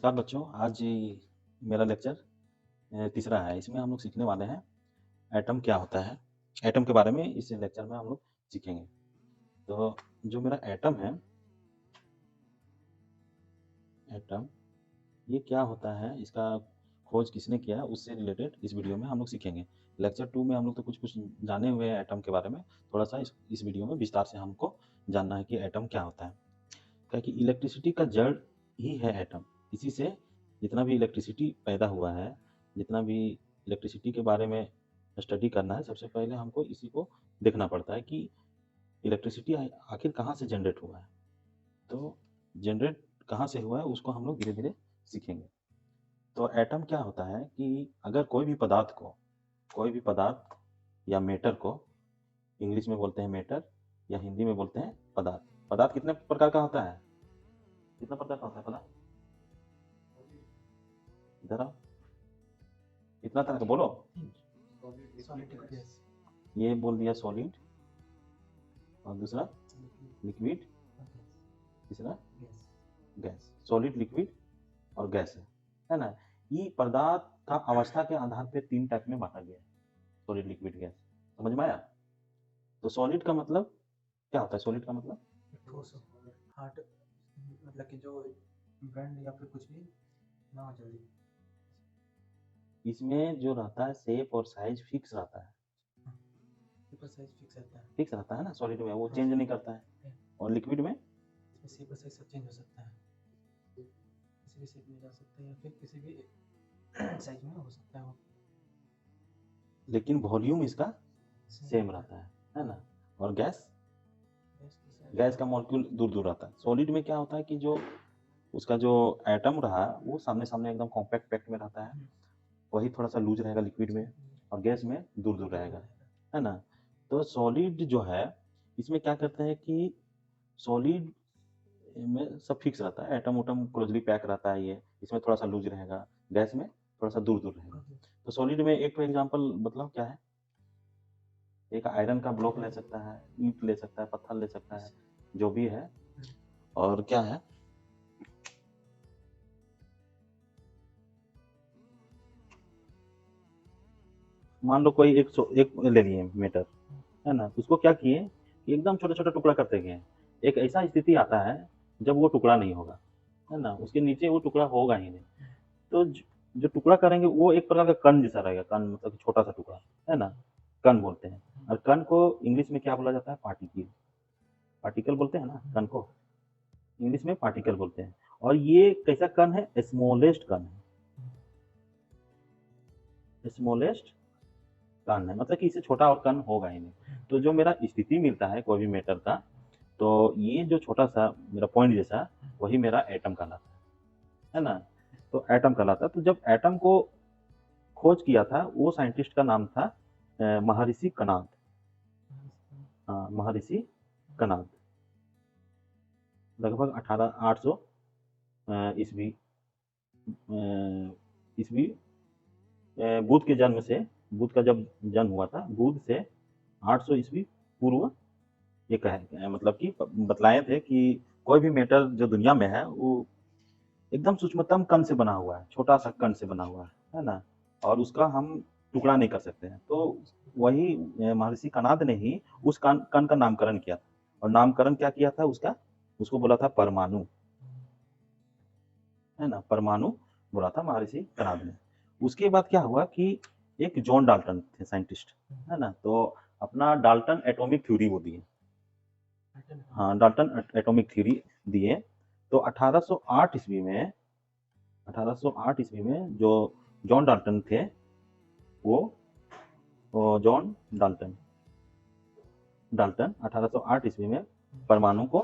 नमस्कार बच्चों, आज मेरा लेक्चर तीसरा है। इसमें हम लोग सीखने वाले हैं एटम क्या होता है। एटम के बारे में इस लेक्चर में हम लोग सीखेंगे। तो जो मेरा एटम है, एटम ये क्या होता है, इसका खोज किसने किया, उससे रिलेटेड इस वीडियो में हम लोग सीखेंगे। लेक्चर 2 में हम लोग तो कुछ कुछ जाने हुए हैं एटम के बारे में, थोड़ा सा इस वीडियो में विस्तार से हमको जानना है कि एटम क्या होता है। क्या कि इलेक्ट्रिसिटी का जड़ ही है एटम। इसी से जितना भी इलेक्ट्रिसिटी पैदा हुआ है, जितना भी इलेक्ट्रिसिटी के बारे में स्टडी करना है, सबसे पहले हमको इसी को देखना पड़ता है कि इलेक्ट्रिसिटी आखिर कहाँ से जनरेट हुआ है। तो जनरेट कहाँ से हुआ है उसको हम लोग धीरे धीरे सीखेंगे। तो एटम क्या होता है कि अगर कोई भी पदार्थ या मैटर को, इंग्लिश में बोलते हैं मैटर या हिंदी में बोलते हैं पदार्थ। पदार्थ कितने प्रकार का होता है? कितना प्रकार का होता है पदार्थ? इधर आओ, कितना तरह का बोलो। ये बोल दिया सॉलिड, और दूसरा लिक्विड, तीसरा गैस। सॉलिड, लिक्विड और गैस है ना। ये पदार्थ का अवस्था के आधार पे 3 टाइप में बांटा गया है, सॉलिड, लिक्विड, गैस। समझ में आया? तो सॉलिड का मतलब क्या होता है? सॉलिड का मतलब ठोस हार्ड, मतलब कि जो बैंड या फिर कुछ भी ना हो जल्दी। इसमें जो रहता है शेप और साइज फिक्स रहता है। पेपर साइज फिक्स रहता है। फिक्स रहता है ना सॉलिड में, वो हाँ। चेंज नहीं करता है। और लिक्विड में इसमें शेप और साइज सब चेंज हो सकता है, किसी भी शेप में जा सकता है या फिर किसी भी साइज में हो सकता है वो। लेकिन वॉल्यूम इसका सेम रहता है ना। और गैस का मॉलिक्यूल दूर दूर रहता है। सॉलिड में क्या होता है कि जो उसका जो एटम रहा वो सामने सामने एकदम कॉम्पैक्ट पैक्ट में रहता है, वही थोड़ा सा लूज रहेगा लिक्विड में, और गैस में दूर दूर रहेगा, है ना। तो सॉलिड जो है, इसमें क्या करते हैं कि सॉलिड में सब फिक्स रहता है, एटम उटम क्लोजली पैक रहता है, ये इसमें थोड़ा सा लूज रहेगा, गैस में थोड़ा सा दूर दूर रहेगा। तो सॉलिड में एक एग्जांपल मतलब क्या है, एक आयरन का ब्लॉक ले सकता है, ईंट ले सकता है, पत्थर ले सकता है, जो भी है। और क्या है, मान लो कोई एक ले लिए मेटर, है ना। उसको क्या किए कि एकदम छोटा छोटा टुकड़ा करते गए। एक ऐसा स्थिति आता है जब वो टुकड़ा नहीं होगा, है ना, उसके नीचे वो टुकड़ा होगा ही नहीं। तो जो टुकड़ा करेंगे वो एक प्रकार का कण जैसा रहेगा। कण मतलब छोटा सा टुकड़ा, है ना, कण बोलते हैं। और कण को इंग्लिश में क्या बोला जाता है? पार्टिकल। पार्टिकल बोलते हैं ना कण को, इंग्लिश में पार्टिकल बोलते हैं। और ये कैसा कण है? स्मॉलेस्ट कण है। स्मॉलेस्ट कण है, मतलब कि इससे छोटा और कण होगा ही नहीं। तो जो मेरा स्थिति मिलता है कोई भी मैटर का, तो ये जो छोटा सा मेरा पॉइंट जैसा, वही मेरा एटम कहलाता है ना। तो एटम कहलाता है। तो जब एटम को खोज किया था, वो साइंटिस्ट का नाम था महर्षि कनाद। हाँ, महर्षि कनाद। लगभग 1800 ईस्वी, ईस्वी बुद्ध के जन्म से, बुद्ध का जब जन्म हुआ था, बुद्ध से 800 ईस्वी पूर्व ये कहे, मतलब कि बतलाए थे कि कोई भी मैटर जो दुनिया में है वो एकदम सूक्ष्मतम कण से बना हुआ है, छोटा सा कण से बना हुआ है ना। और उसका हम टुकड़ा नहीं कर सकते हैं। तो वही महर्षि कनाद ने ही उस कण कण का नामकरण किया था। और नामकरण क्या किया था उसका? उसको बोला था परमाणु, है ना। परमाणु बोला था महर्षि कनाद ने। उसके बाद क्या हुआ कि एक जॉन डाल्टन थे साइंटिस्ट, है ना। तो अपना डाल्टन एटॉमिक थ्योरी वो दिए। हाँ, डाल्टन एटॉमिक थ्योरी दिए। तो 1808 ईस्वी में, 1808 ईस्वी में जो जॉन डाल्टन थे, वो जॉन डाल्टन डाल्टन 1808 ईस्वी में परमाणु को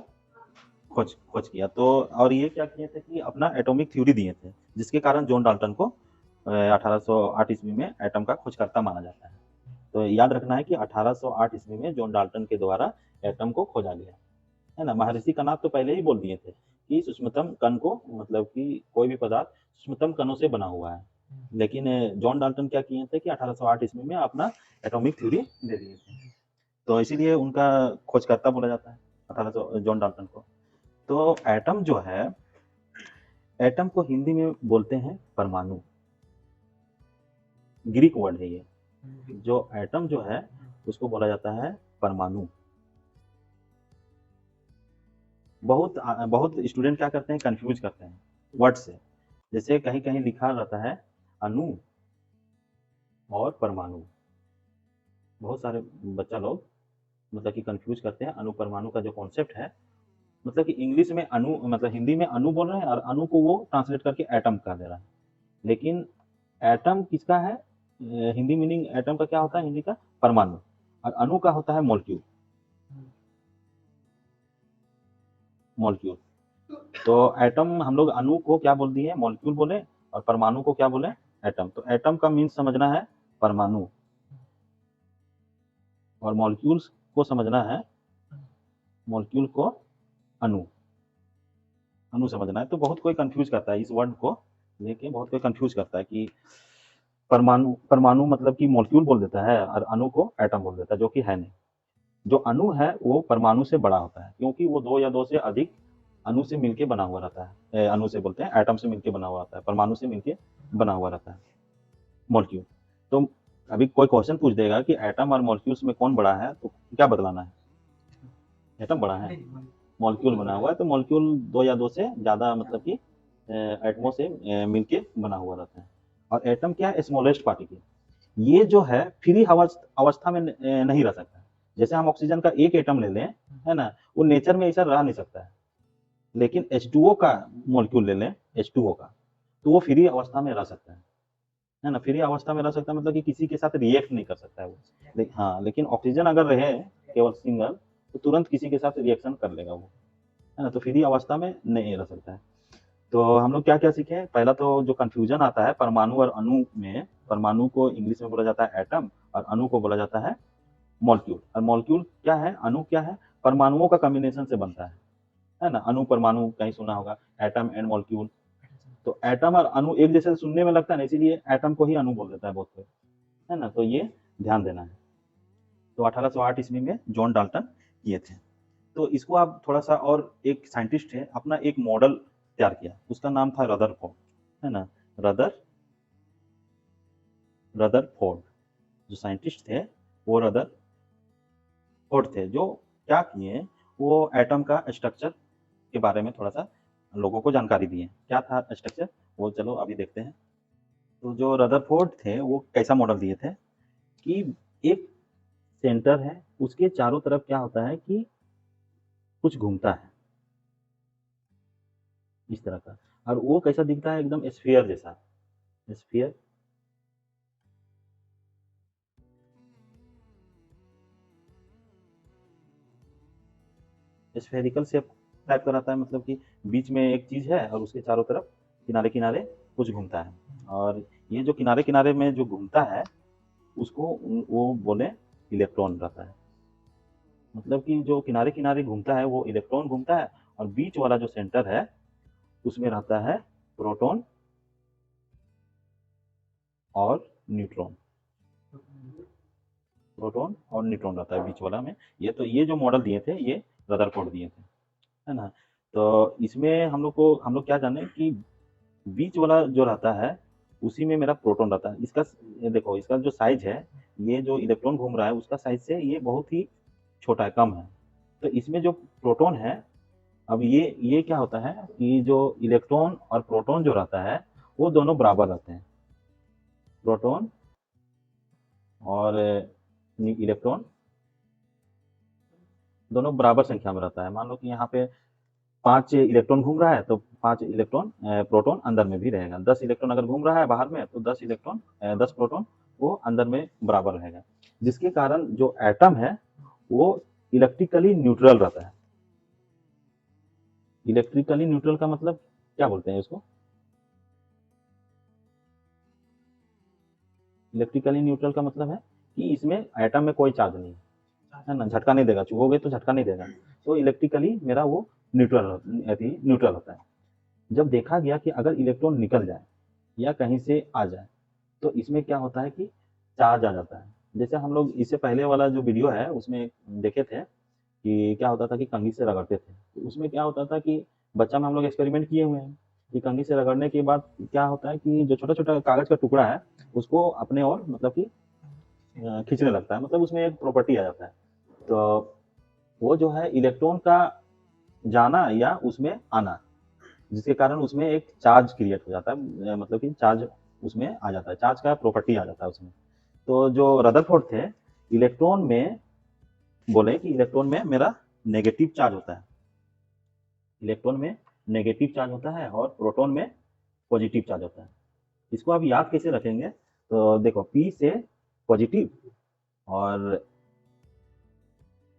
खोज खोज किया। तो और ये क्या किए थे कि अपना एटॉमिक थ्योरी दिए थे, जिसके कारण जॉन डाल्टन को 1808 ईस्वी में एटम का खोजकर्ता माना जाता है। तो याद रखना है कि 1808 ईस्वी में जॉन डाल्टन के द्वारा एटम को खोजा गया, है ना। महर्षि कनाद तो पहले ही बोल दिए थे कि सूक्ष्मतम कण को, मतलब कि कोई भी पदार्थ सूक्ष्मतम कणों से बना हुआ है। लेकिन जॉन डाल्टन क्या किए थे कि 1808 ईस्वी में अपना एटॉमिक थ्योरी दे दिए थे। तो इसीलिए उनका खोजकर्ता बोला जाता है 1800 जॉन डाल्टन को। तो एटम जो है, एटम को हिंदी में बोलते हैं परमाणु, ग्रीक वर्ड है ये। जो एटम जो है उसको बोला जाता है परमाणु। बहुत स्टूडेंट क्या करते हैं, कंफ्यूज करते हैं वर्ड से। जैसे कहीं कहीं लिखा रहता है अणु और परमाणु। बहुत सारे बच्चा लोग मतलब कि कंफ्यूज करते हैं अणु परमाणु का जो कॉन्सेप्ट है। मतलब कि इंग्लिश में अणु, मतलब हिंदी में अणु बोल रहे हैं और अणु को वो ट्रांसलेट करके एटम कर दे रहा है। लेकिन एटम किसका है, हिंदी मीनिंग एटम का क्या होता है हिंदी का, परमाणु। और अणु का होता है मॉलिक्यूल। मॉलिक्यूल। तो एटम हम लोग अणु को क्या बोल दिए, मॉलिक्यूल बोले, और परमाणु को क्या बोले, एटम। तो एटम का मीन्स समझना है परमाणु, और मॉलिक्यूल्स को समझना है, मॉलिक्यूल को अणु, अणु समझना है। तो बहुत कोई कंफ्यूज करता है इस वर्ड को लेके, बहुत कोई कंफ्यूज करता है कि परमाणु, परमाणु मतलब कि मॉलिक्यूल बोल देता है और अणु को एटम बोल देता है, जो कि है नहीं। जो अणु है वो परमाणु से बड़ा होता है, क्योंकि वो दो या दो से अधिक अणु से मिलके बना हुआ रहता है। अणु से बोलते हैं, एटम से मिलके बना हुआ रहता है, परमाणु से मिलके बना हुआ रहता है मॉलिक्यूल। तो अभी कोई क्वेश्चन पूछ देगा कि एटम और मॉलिक्यूल्स में कौन बड़ा है, तो क्या बतलाना है, एटम बड़ा है, मॉलिक्यूल बना हुआ है। तो मॉलिक्यूल दो या दो से ज़्यादा मतलब कि एटमों से मिलके बना हुआ रहता है। और एटम क्या है, स्मॉलेस्ट पार्टिकल। ये जो है फ्री अवस्था में नहीं रह सकता। जैसे हम ऑक्सीजन का एक एटम ले लें, है ना, वो नेचर में ऐसा रह नहीं सकता है। लेकिन H2O का मॉलिक्यूल ले लें, H2O का, तो वो फ्री अवस्था में रह सकता है ना। फ्री अवस्था में रह सकता है मतलब कि किसी के साथ रिएक्ट नहीं कर सकता है वो। हाँ, लेकिन ऑक्सीजन अगर रहे केवल सिंगल, तो तुरंत किसी के साथ रिएक्शन कर लेगा वो, है ना। तो फ्री अवस्था में नहीं रह सकता है। तो हम लोग क्या क्या सीखे, पहला तो जो कंफ्यूजन आता है परमाणु और अणु में, परमाणु को इंग्लिश में बोला जाता है एटम, और अणु को बोला जाता है मॉलिक्यूल। और मॉलिक्यूल क्या है, अणु क्या है, परमाणुओं का कॉम्बिनेशन से बनता है ना। अणु परमाणु कहीं सुना होगा, एटम एंड मॉलिक्यूल। तो एटम और अणु एक जैसे सुनने में लगता है ना, इसीलिए एटम को ही अणु बोल देता है बहुत कोई, है ना। तो ये ध्यान देना है। तो 1808 ईस्वी में जॉन डाल्टन किए थे। तो इसको आप थोड़ा सा, और एक साइंटिस्ट है अपना एक मॉडल तैयार किया, उसका नाम था रदरफोर्ड, है ना। रदरफोर्ड जो साइंटिस्ट थे, वो रदरफोर्ड थे, जो क्या किए, वो एटम का स्ट्रक्चर के बारे में थोड़ा सा लोगों को जानकारी दिए। क्या था स्ट्रक्चर, वो चलो अभी देखते हैं। तो जो रदरफोर्ड थे वो कैसा मॉडल दिए थे कि एक सेंटर है, उसके चारों तरफ क्या होता है कि कुछ घूमता है इस तरह का, और वो कैसा दिखता है, एकदम स्फीयर जैसा, स्फीयर। स्फेरिकल शेप टाइप का रहता है, मतलब कि बीच में एक चीज है और उसके चारों तरफ किनारे किनारे कुछ घूमता है। और ये जो किनारे किनारे में जो घूमता है, उसको वो बोले इलेक्ट्रॉन रहता है। मतलब कि जो किनारे किनारे घूमता है वो इलेक्ट्रॉन घूमता है, और बीच वाला जो सेंटर है उसमें रहता है प्रोटॉन और न्यूट्रॉन। प्रोटॉन और न्यूट्रॉन रहता है बीच वाला में। ये जो मॉडल दिए थे ये रदरफोर्ड दिए थे, है ना। तो इसमें हम लोग क्या जाने कि बीच वाला जो रहता है उसी में मेरा प्रोटॉन रहता है। इसका ये देखो, इसका जो साइज है, ये जो इलेक्ट्रॉन घूम रहा है उसका साइज से ये बहुत ही छोटा है, कम है। तो इसमें जो प्रोटॉन है, अब ये क्या होता है कि जो इलेक्ट्रॉन और प्रोटॉन जो रहता है वो दोनों बराबर रहते हैं। प्रोटॉन और इलेक्ट्रॉन दोनों बराबर संख्या में रहता है। मान लो कि यहाँ पे 5 इलेक्ट्रॉन घूम रहा है तो 5 इलेक्ट्रॉन प्रोटॉन अंदर में भी रहेगा। 10 इलेक्ट्रॉन अगर घूम रहा है बाहर में तो 10 प्रोटॉन वो अंदर में बराबर रहेगा। जिसके कारण जो एटम है वो इलेक्ट्रिकली न्यूट्रल रहता है। इलेक्ट्रिकली न्यूट्रल का मतलब क्या बोलते हैं इसको, इलेक्ट्रिकली न्यूट्रल का मतलब है कि इसमें एटम में कोई चार्ज नहीं है ना, झटका नहीं देगा, छुओगे तो झटका नहीं देगा। तो इलेक्ट्रिकली मेरा वो न्यूट्रल होता है। जब देखा गया कि अगर इलेक्ट्रॉन निकल जाए या कहीं से आ जाए तो इसमें क्या होता है कि चार्ज आ जाता है। जैसे हम लोग इससे पहले वाला जो वीडियो है उसमें देखे थे कि क्या होता था कि कंघी से रगड़ते थे, तो उसमें क्या होता था कि बच्चा में हम लोग एक्सपेरिमेंट किए हुए हैं ये कंघी से रगड़ने के बाद क्या होता है कि जो छोटा-छोटा कागज़ का टुकड़ा है, उसको अपने ओर मतलब कि खींचने लगता है, मतलब उसमें एक प्रॉपर्टी आ जाता है। तो वो जो है इलेक्ट्रॉन का जाना या उसमें आना, जिसके कारण उसमें एक चार्ज क्रिएट हो जाता है, मतलब कि चार्ज उसमें आ जाता है, चार्ज का प्रॉपर्टी आ जाता है उसमें। तो जो रदरफोर्ड थे, इलेक्ट्रॉन में बोले कि इलेक्ट्रॉन में मेरा नेगेटिव चार्ज होता है, इलेक्ट्रॉन में नेगेटिव चार्ज होता है और प्रोटॉन में पॉजिटिव चार्ज होता है। इसको आप याद कैसे रखेंगे, तो देखो पी से पॉजिटिव और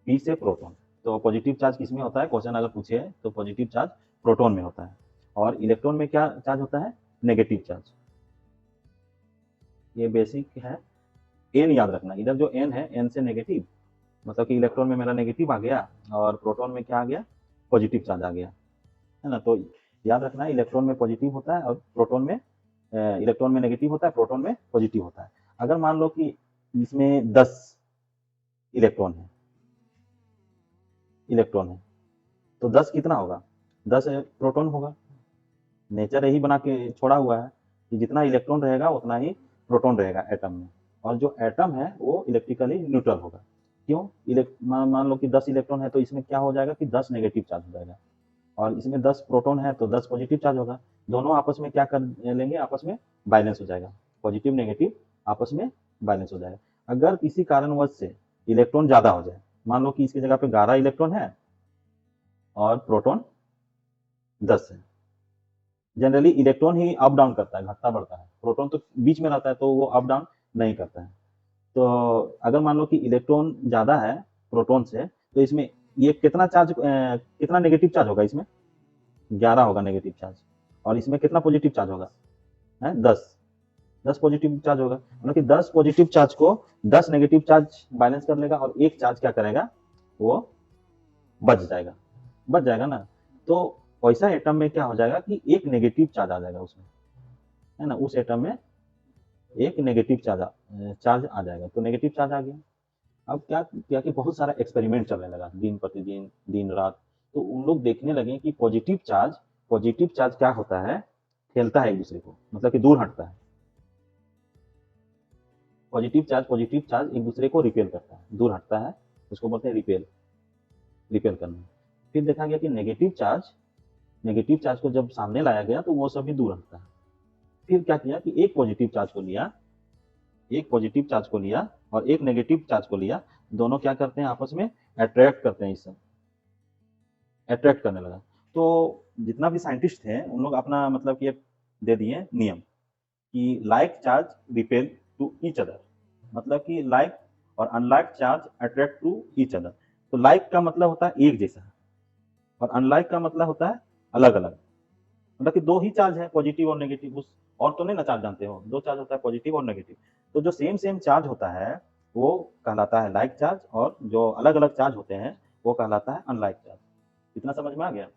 पी से प्रोटॉन। तो पॉजिटिव चार्ज किस में होता है, क्वेश्चन अगर पूछे तो पॉजिटिव चार्ज प्रोटॉन में होता है, और इलेक्ट्रॉन में क्या चार्ज होता है, नेगेटिव चार्ज। ये बेसिक है। एन याद रखना, इधर जो एन है, एन से नेगेटिव, मतलब कि इलेक्ट्रॉन में मेरा नेगेटिव आ गया और प्रोटॉन में क्या आ गया, पॉजिटिव चार्ज आ गया, है ना। तो याद रखना है, इलेक्ट्रॉन में पॉजिटिव होता है और प्रोटॉन में इलेक्ट्रॉन में नेगेटिव होता है, प्रोटॉन में पॉजिटिव होता है। अगर मान लो कि इसमें 10 इलेक्ट्रॉन है, तो 10 कितना होगा, 10 प्रोटॉन होगा। नेचर यही बना के छोड़ा हुआ है कि जितना इलेक्ट्रॉन रहेगा उतना ही प्रोटॉन रहेगा एटम में, और जो एटम है वो इलेक्ट्रिकली न्यूट्रल होगा। क्यों, मान लो कि 10 इलेक्ट्रॉन है तो इसमें क्या हो जाएगा कि 10 नेगेटिव चार्ज हो जाएगा, और इसमें 10 प्रोटॉन है तो 10 पॉजिटिव चार्ज होगा। दोनों आपस में क्या कर लेंगे, आपस में बैलेंस हो जाएगा, पॉजिटिव नेगेटिव आपस में बैलेंस हो जाएगा। अगर किसी कारणवश से इलेक्ट्रॉन ज़्यादा हो जाए, मान लो कि इसकी जगह पे 11 इलेक्ट्रॉन है और प्रोटॉन 10 है, जनरली इलेक्ट्रॉन ही अप डाउन करता है, घटता बढ़ता है, प्रोटॉन तो बीच में रहता है तो वो अप डाउन नहीं करता है। तो अगर मान लो कि इलेक्ट्रॉन ज़्यादा है प्रोटॉन से, तो इसमें ये कितना चार्ज, कितना नेगेटिव चार्ज होगा, इसमें 11 होगा नेगेटिव चार्ज, और इसमें कितना पॉजिटिव चार्ज होगा, है 10 पॉजिटिव चार्ज होगा। मतलब कि 10 पॉजिटिव चार्ज को 10 नेगेटिव चार्ज बैलेंस कर लेगा, और एक चार्ज क्या करेगा, वो बच जाएगा ना। तो वैसा एटम में क्या हो जाएगा कि एक नेगेटिव चार्ज आ जाएगा उसमें, है ना, उस एटम में एक नेगेटिव चार्ज आ जाएगा। तो नेगेटिव चार्ज आ गया। अब क्या किया कि बहुत सारा एक्सपेरिमेंट चलने लगा, दिन प्रतिदिन, दिन रात। तो उन लोग देखने लगे कि पॉजिटिव चार्ज क्या होता है, खेलता है एक दूसरे को, मतलब कि दूर हटता है। पॉजिटिव चार्ज एक दूसरे को रिपेल करता है, दूर हटता है, उसको बोलते हैं रिपेल करना। फिर देखा गया कि नेगेटिव चार्ज को जब सामने लाया गया तो वो सभी दूर हटता है। फिर क्या किया कि एक पॉजिटिव चार्ज को लिया और एक नेगेटिव चार्ज को लिया, दोनों क्या करते हैं, आपस में अट्रैक्ट करते हैं, इससे अट्रैक्ट करने लगा। तो जितना भी साइंटिस्ट थे उन लोग अपना मतलब कि दे दिए नियम कि like charge repel to each other, मतलब कि लाइक और unlike charge attract to each other. तो लाइक का मतलब होता है एक जैसा, और अनलाइक का मतलब होता है अलग अलग, मतलब कि दो ही चार्ज है, पॉजिटिव और नेगेटिव। उस और तो नहीं ना चार्ज जानते हो, दो चार्ज होता है, पॉजिटिव और नेगेटिव। तो जो सेम सेम चार्ज होता है वो कहलाता है लाइक चार्ज, और जो अलग अलग चार्ज होते हैं वो कहलाता है अनलाइक चार्ज। इतना समझ में आ गया।